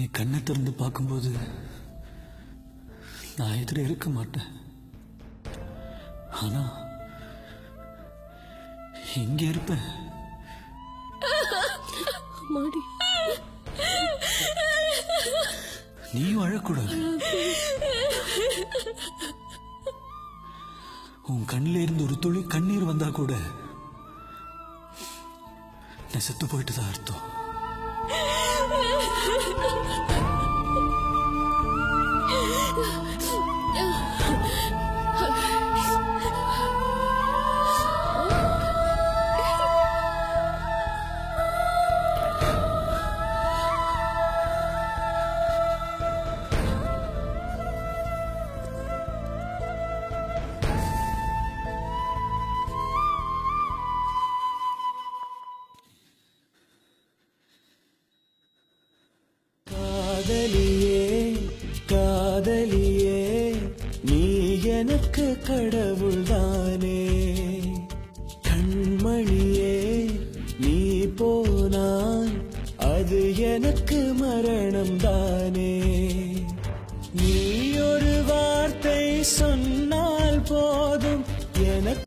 நீ கண்ணை திறந்து பார்க்கும்போது நான் எதிர இருக்க மாட்டேன். ஆனா இங்க இருப்பேன். நீயும் அழக்கூடாது. உன் கண்ணில இருந்து ஒரு துளி கண்ணீர் வந்தா கூட நான் செத்து போயிட்டு தான் அர்த்தம். காதலியே காதலியே நீ எனக்கு கடவுள்தானே. கண்மணியே நீ போனால் அது எனக்கு மரணம் தானே. நீ ஒரு வார்த்தை சொன்னால் போதும் எனக்கு